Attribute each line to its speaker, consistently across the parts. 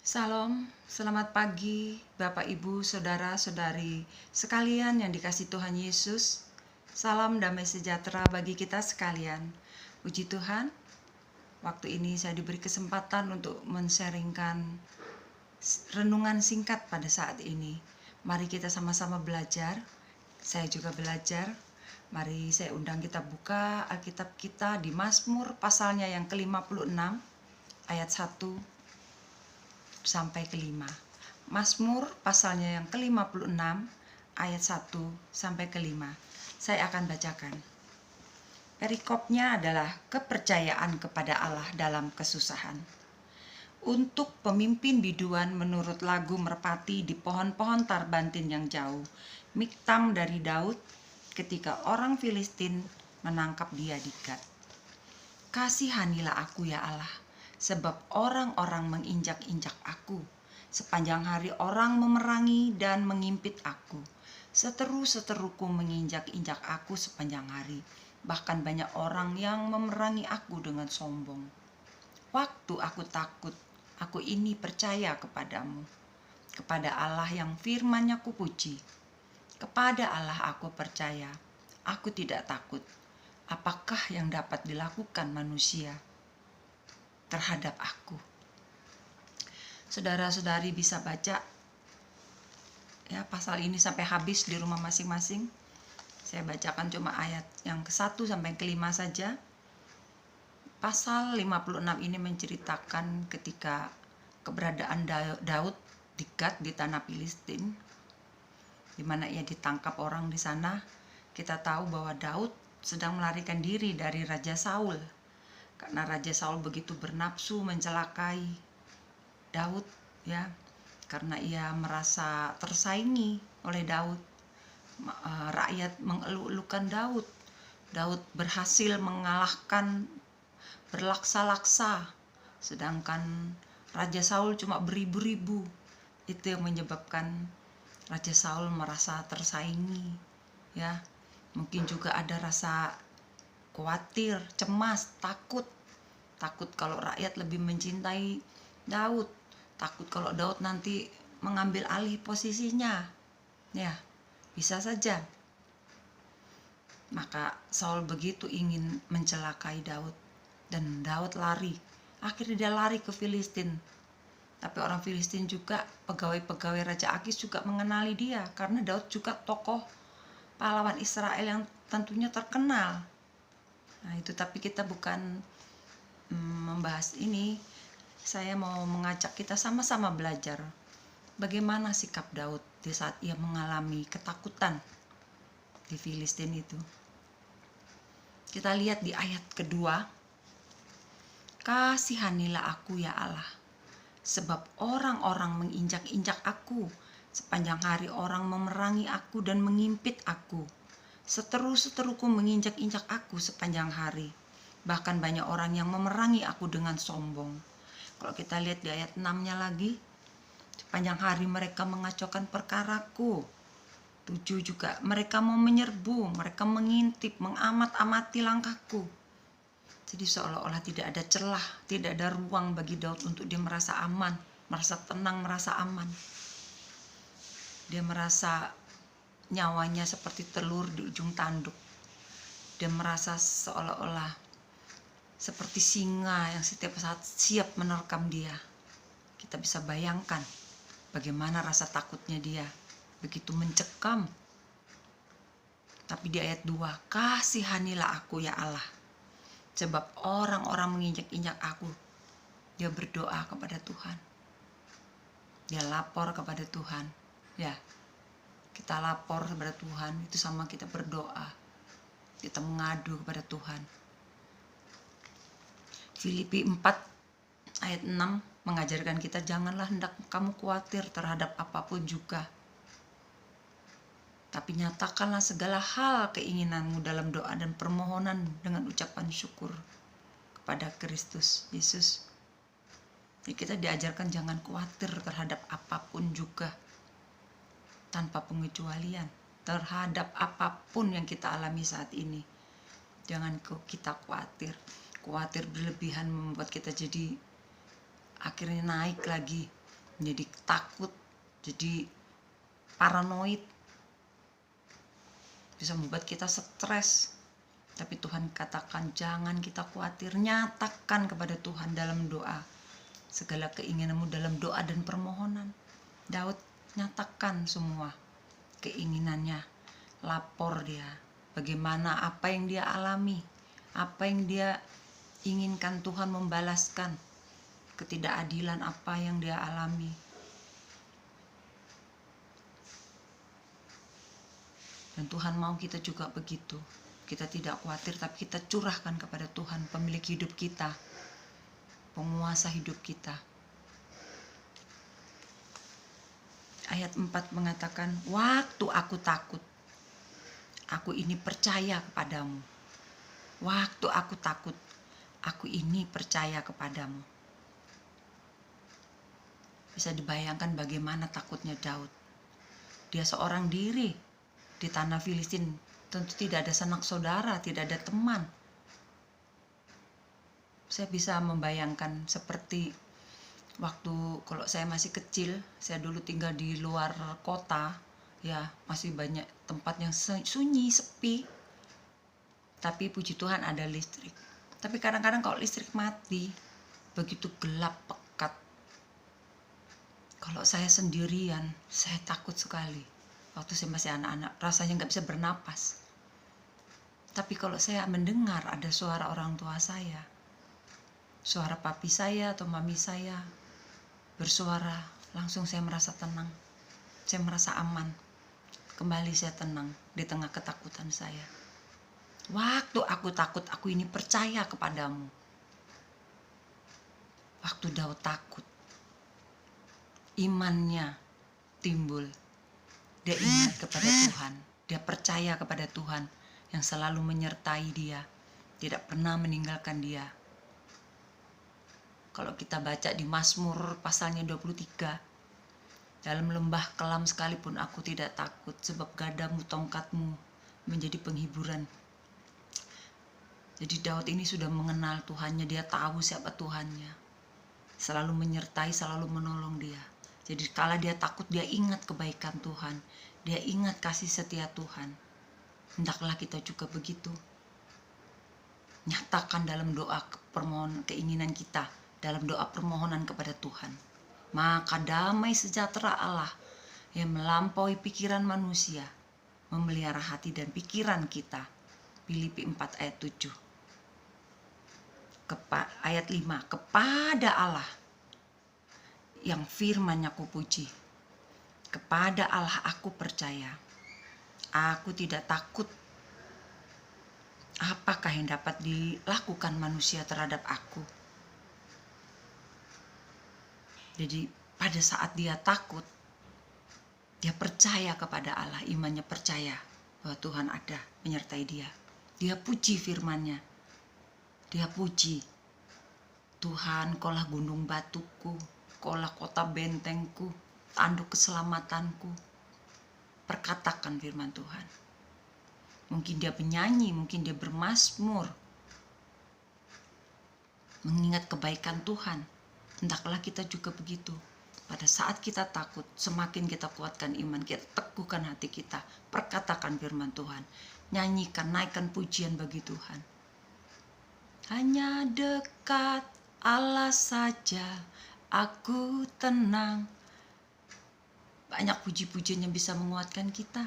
Speaker 1: Salam, selamat pagi Bapak Ibu, Saudara-saudari sekalian yang dikasihi Tuhan Yesus. Salam damai sejahtera bagi kita sekalian. Puji Tuhan, waktu ini saya diberi kesempatan untuk men-sharingkan renungan singkat pada saat ini. Mari kita sama-sama belajar. Saya juga belajar. Mari saya undang kita buka Alkitab kita di Mazmur pasalnya yang ke-56 ayat 1 sampai ke-5. Mazmur pasalnya yang ke-56 ayat 1 sampai ke-5. Saya akan bacakan. Perikopnya adalah kepercayaan kepada Allah dalam kesusahan. Untuk pemimpin biduan menurut lagu merpati di pohon-pohon tarbantin yang jauh, Miktam dari Daud ketika orang Filistin menangkap dia di Gat. Kasihanilah aku ya Allah, sebab orang-orang menginjak-injak aku. Sepanjang hari orang memerangi dan mengimpit aku. Seteru-seteruku menginjak-injak aku sepanjang hari. Bahkan banyak orang yang memerangi aku dengan sombong. Waktu aku takut, aku ini percaya kepadamu. Kepada Allah yang firman-Nya kupuji. Kepada Allah aku percaya, aku tidak takut. Apakah yang dapat dilakukan manusia terhadap aku? Saudara-saudari bisa baca ya pasal ini sampai habis di rumah masing-masing. Saya bacakan cuma ayat yang ke-1 sampai ke-5 saja. Pasal 56 ini menceritakan ketika keberadaan Daud di Gat di tanah Filistin, di mana ia ditangkap orang di sana. Kita tahu bahwa Daud sedang melarikan diri dari Raja Saul, karena Raja Saul begitu bernafsu mencelakai Daud, ya, karena ia merasa tersaingi oleh Daud. Rakyat mengeluh-elukan Daud. Daud berhasil mengalahkan berlaksa-laksa, sedangkan Raja Saul cuma beribu-ribu. Itu yang menyebabkan Raja Saul merasa tersaingi, ya. Mungkin juga ada rasa khawatir, cemas, takut kalau rakyat lebih mencintai Daud, takut kalau Daud nanti mengambil alih posisinya, ya, bisa saja. Maka Saul begitu ingin mencelakai Daud, dan Daud lari. Akhirnya dia lari ke Filistin. Tapi orang Filistin juga, pegawai-pegawai Raja Akis juga mengenali dia, karena Daud juga tokoh pahlawan Israel yang tentunya terkenal. Nah itu, tapi kita bukan membahas ini. Saya mau mengajak kita sama-sama belajar bagaimana sikap Daud di saat ia mengalami ketakutan di Filistin itu. Kita lihat di ayat kedua. Kasihanilah aku ya Allah, sebab orang-orang menginjak-injak aku. Sepanjang hari orang memerangi aku dan mengimpit aku. Seteru-seteruku menginjak-injak aku sepanjang hari. Bahkan banyak orang yang memerangi aku dengan sombong. Kalau kita lihat di ayat 6-nya lagi, sepanjang hari mereka mengacaukan perkaraku. 7 juga, mereka mau menyerbu, mereka mengintip, mengamat-amati langkahku. Jadi seolah-olah tidak ada celah, tidak ada ruang bagi Daud untuk dia merasa aman, merasa tenang, merasa aman. Dia merasa nyawanya seperti telur di ujung tanduk. Dia merasa seolah-olah seperti singa yang setiap saat siap menerkam dia. Kita bisa bayangkan bagaimana rasa takutnya dia, begitu mencekam. Tapi di ayat 2, kasihanilah aku ya Allah, sebab orang-orang menginjak-injak aku. Dia berdoa kepada Tuhan. Dia lapor kepada Tuhan. Ya, kita lapor kepada Tuhan, itu sama kita berdoa. Kita mengadu kepada Tuhan. Filipi 4 ayat 6 mengajarkan kita, janganlah hendak kamu khawatir terhadap apapun juga. Tapi nyatakanlah segala hal keinginanmu dalam doa dan permohonan dengan ucapan syukur kepada Kristus Yesus. Jadi kita diajarkan jangan khawatir terhadap apapun juga, tanpa pengecualian, terhadap apapun yang kita alami saat ini. Jangan kita khawatir berlebihan membuat kita jadi akhirnya naik lagi menjadi takut, jadi paranoid, bisa membuat kita stres. Tapi Tuhan katakan jangan kita khawatir, nyatakan kepada Tuhan dalam doa segala keinginanmu dalam doa dan permohonan. Daud nyatakan semua keinginannya, lapor dia bagaimana apa yang dia alami, apa yang dia inginkan Tuhan membalaskan, ketidakadilan apa yang dia alami. Dan Tuhan mau kita juga begitu. Kita tidak khawatir, tapi kita curahkan kepada Tuhan, pemilik hidup kita, penguasa hidup kita. Ayat 4 mengatakan, waktu aku takut, aku ini percaya kepadamu. Waktu aku takut, aku ini percaya kepadamu. Bisa dibayangkan bagaimana takutnya Daud. Dia seorang diri di tanah Filistin, tentu tidak ada sanak saudara, tidak ada teman. Saya bisa membayangkan seperti waktu kalau saya masih kecil, saya dulu tinggal di luar kota, ya masih banyak tempat yang sunyi, sepi. Tapi puji Tuhan ada listrik. Tapi kadang-kadang kalau listrik mati, begitu gelap pekat. Kalau saya sendirian, saya takut sekali. Waktu saya masih anak-anak, rasanya nggak bisa bernapas. Tapi kalau saya mendengar ada suara orang tua saya, suara papi saya atau mami saya bersuara, langsung saya merasa tenang. Saya merasa aman. Kembali saya tenang di tengah ketakutan saya. Waktu aku takut, aku ini percaya kepadamu. Waktu Daud takut, imannya timbul. Dia ingat kepada Tuhan. Dia percaya kepada Tuhan yang selalu menyertai dia, tidak pernah meninggalkan dia. Kalau kita baca di Mazmur pasalnya 23, dalam lembah kelam sekalipun aku tidak takut, sebab gadamu tongkatmu menjadi penghiburan. Jadi Daud ini sudah mengenal Tuhannya, dia tahu siapa Tuhannya. Selalu menyertai, selalu menolong dia. Jadi kala dia takut, dia ingat kebaikan Tuhan, dia ingat kasih setia Tuhan. Hendaklah kita juga begitu. Nyatakan dalam doa permohonan keinginan kita, dalam doa permohonan kepada Tuhan. Maka damai sejahtera Allah yang melampaui pikiran manusia memelihara hati dan pikiran kita. Filipi 4 ayat 7. Ayat 5. Kepada Allah yang firman-Nya kupuji. Kepada Allah aku percaya. Aku tidak takut. Apakah yang dapat dilakukan manusia terhadap aku? Jadi pada saat dia takut, dia percaya kepada Allah, imannya percaya bahwa Tuhan ada menyertai dia. Dia puji firman-Nya. Dia puji, Tuhan, Kaulah gunung batuku, Kaulah kota bentengku, tanduk keselamatanku. Perkatakan firman Tuhan. Mungkin dia penyanyi, mungkin dia bermazmur, mengingat kebaikan Tuhan. Hendaklah kita juga begitu. Pada saat kita takut, semakin kita kuatkan iman, kita teguhkan hati kita, perkatakan firman Tuhan, nyanyikan, naikkan pujian bagi Tuhan. Hanya dekat Allah saja aku tenang. Banyak puji-pujian yang bisa menguatkan kita.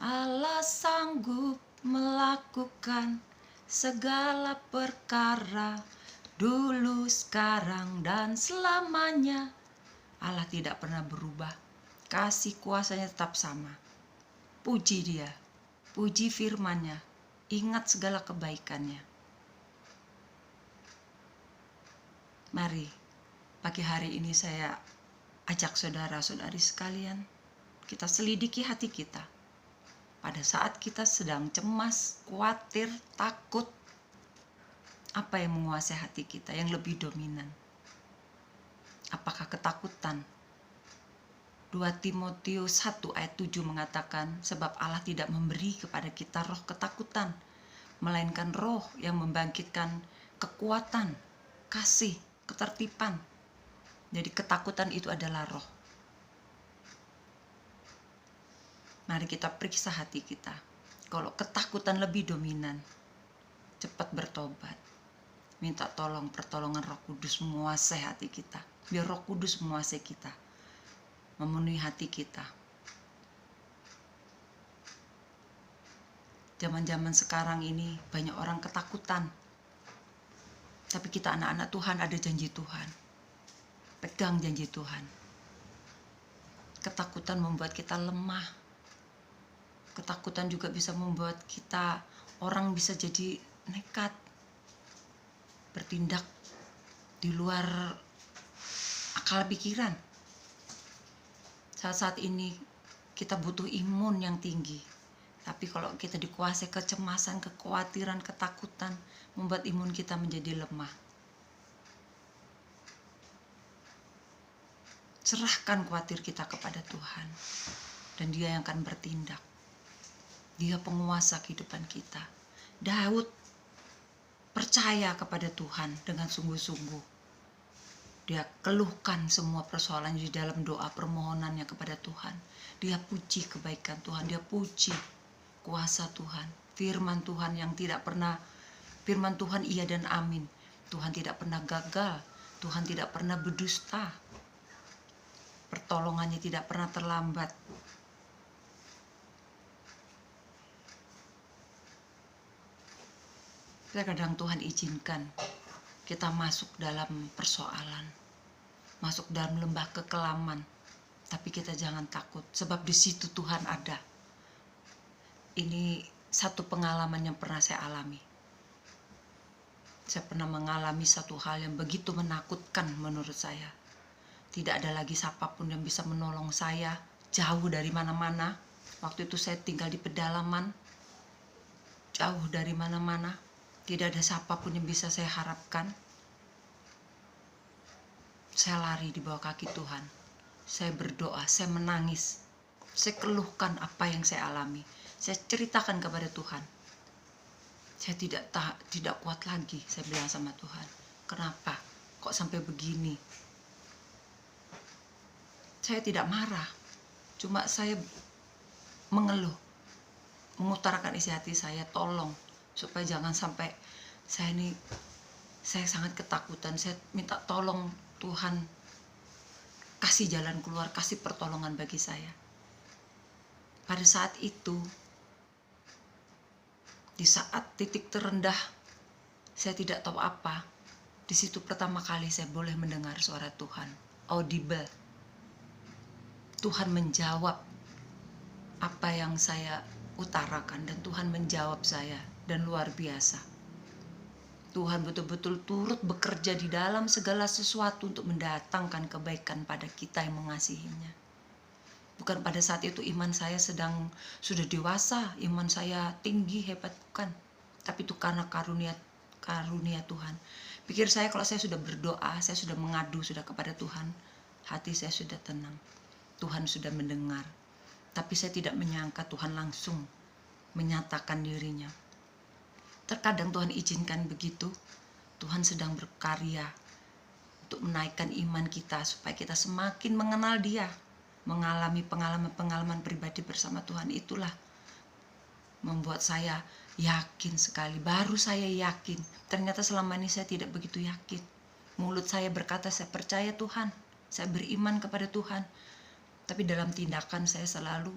Speaker 1: Allah sanggup melakukan segala perkara, dulu, sekarang, dan selamanya. Allah tidak pernah berubah. Kasih kuasanya tetap sama. Puji dia. Puji firman-Nya. Ingat segala kebaikannya. Mari, pagi hari ini saya ajak saudara-saudari sekalian, kita selidiki hati kita. Pada saat kita sedang cemas, khawatir, takut, apa yang menguasai hati kita yang lebih dominan? Apakah ketakutan? 2 Timotius 1 ayat 7 mengatakan, sebab Allah tidak memberi kepada kita roh ketakutan, melainkan roh yang membangkitkan kekuatan, kasih, ketertiban. Jadi ketakutan itu adalah roh. Mari kita periksa hati kita. Kalau ketakutan lebih dominan, cepat bertobat. Minta tolong pertolongan Roh Kudus menguasai hati kita. Biar Roh Kudus menguasai kita, memenuhi hati kita. Zaman-zaman sekarang ini banyak orang ketakutan. Tapi kita anak-anak Tuhan ada janji Tuhan. Pegang janji Tuhan. Ketakutan membuat kita lemah. Ketakutan juga bisa membuat kita, orang bisa jadi nekat, bertindak di luar akal pikiran. Saat-saat ini kita butuh imun yang tinggi. Tapi kalau kita dikuasai kecemasan, kekhawatiran, ketakutan, membuat imun kita menjadi lemah. Serahkan khawatir kita kepada Tuhan, dan Dia yang akan bertindak. Dia penguasa kehidupan kita. Daud percaya kepada Tuhan dengan sungguh-sungguh. Dia keluhkan semua persoalan di dalam doa permohonannya kepada Tuhan. Dia puji kebaikan Tuhan, dia puji kuasa Tuhan, firman Tuhan yang tidak pernah, firman Tuhan iya dan amin. Tuhan tidak pernah gagal, Tuhan tidak pernah berdusta, pertolongannya tidak pernah terlambat. Kadang Tuhan izinkan kita masuk dalam persoalan, masuk dalam lembah kekelaman, tapi kita jangan takut, sebab di situ Tuhan ada. Ini satu pengalaman yang pernah saya alami. Saya pernah mengalami satu hal yang begitu menakutkan menurut saya. Tidak ada lagi siapapun yang bisa menolong saya, jauh dari mana-mana. Waktu itu saya tinggal di pedalaman, jauh dari mana-mana. Tidak ada siapapun yang bisa saya harapkan. Saya lari di bawah kaki Tuhan. Saya berdoa, saya menangis. Saya keluhkan apa yang saya alami. Saya ceritakan kepada Tuhan. Saya tidak kuat lagi, saya bilang sama Tuhan. Kenapa? Kok sampai begini? Saya tidak marah. Cuma saya mengeluh. Mengutarakan isi hati saya, tolong. Supaya jangan sampai saya sangat ketakutan. Saya minta tolong Tuhan, kasih jalan keluar, kasih pertolongan bagi saya. Pada saat itu, di saat titik terendah, saya tidak tahu apa. Di situ pertama kali saya boleh mendengar suara Tuhan, audible. Tuhan menjawab apa yang saya utarakan, dan Tuhan menjawab saya, dan luar biasa. Tuhan betul-betul turut bekerja di dalam segala sesuatu untuk mendatangkan kebaikan pada kita yang mengasihinya. Bukan pada saat itu iman saya sudah dewasa, iman saya tinggi, hebat, bukan. Tapi itu karena karunia Tuhan. Pikir saya kalau saya sudah berdoa, saya sudah mengadu sudah kepada Tuhan, hati saya sudah tenang. Tuhan sudah mendengar. Tapi saya tidak menyangka Tuhan langsung menyatakan dirinya. Terkadang Tuhan izinkan begitu. Tuhan sedang berkarya untuk menaikkan iman kita supaya kita semakin mengenal Dia, mengalami pengalaman-pengalaman pribadi bersama Tuhan. Itulah membuat saya yakin sekali. Baru saya yakin. Ternyata selama ini saya tidak begitu yakin. Mulut saya berkata saya percaya Tuhan, saya beriman kepada Tuhan, tapi dalam tindakan saya selalu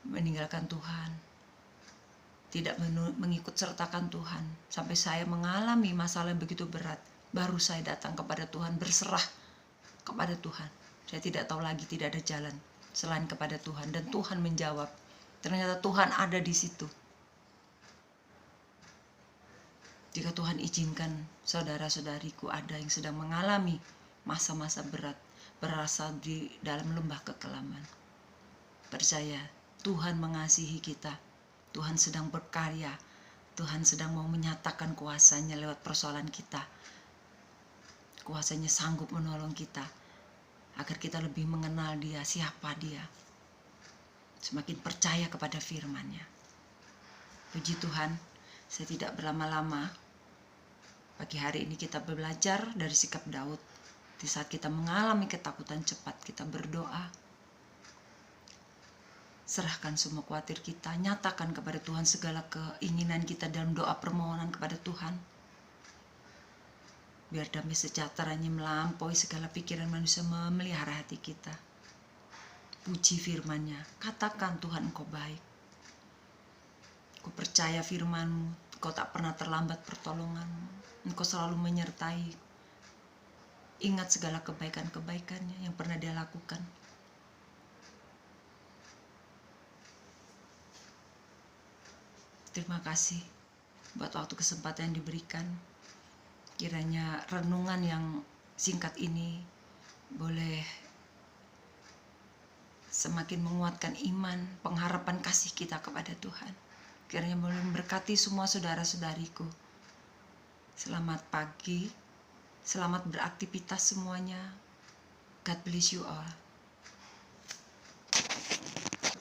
Speaker 1: meninggalkan Tuhan, tidak mengikut sertakan Tuhan. Sampai saya mengalami masalah yang begitu berat, baru saya datang kepada Tuhan, berserah kepada Tuhan. Saya tidak tahu lagi, tidak ada jalan selain kepada Tuhan. Dan Tuhan menjawab. Ternyata Tuhan ada di situ. Jika Tuhan izinkan saudara-saudariku ada yang sedang mengalami masa-masa berat, berasa di dalam lembah kekelaman, percaya Tuhan mengasihi kita. Tuhan sedang berkarya. Tuhan sedang mau menyatakan kuasanya lewat persoalan kita. Kuasanya sanggup menolong kita agar kita lebih mengenal Dia, siapa Dia. Semakin percaya kepada firman-Nya. Puji Tuhan, saya tidak berlama-lama. Pagi hari ini kita belajar dari sikap Daud. Di saat kita mengalami ketakutan, cepat kita berdoa. Serahkan semua khawatir kita, nyatakan kepada Tuhan segala keinginan kita dalam doa permohonan kepada Tuhan. Biar damai sejahtera-Nya melampaui segala pikiran manusia, memelihara hati kita. Puji firman-Nya, katakan Tuhan Engkau baik. Ku percaya firman-Mu, Engkau tak pernah terlambat pertolongan-Mu. Engkau selalu menyertai. Ingat segala kebaikan-kebaikan-Nya yang pernah Dia lakukan. Terima kasih buat waktu kesempatan yang diberikan. Kiranya renungan yang singkat ini boleh semakin menguatkan iman, pengharapan kasih kita kepada Tuhan. Kiranya boleh memberkati semua saudara-saudariku. Selamat pagi, selamat beraktivitas semuanya. God bless you all.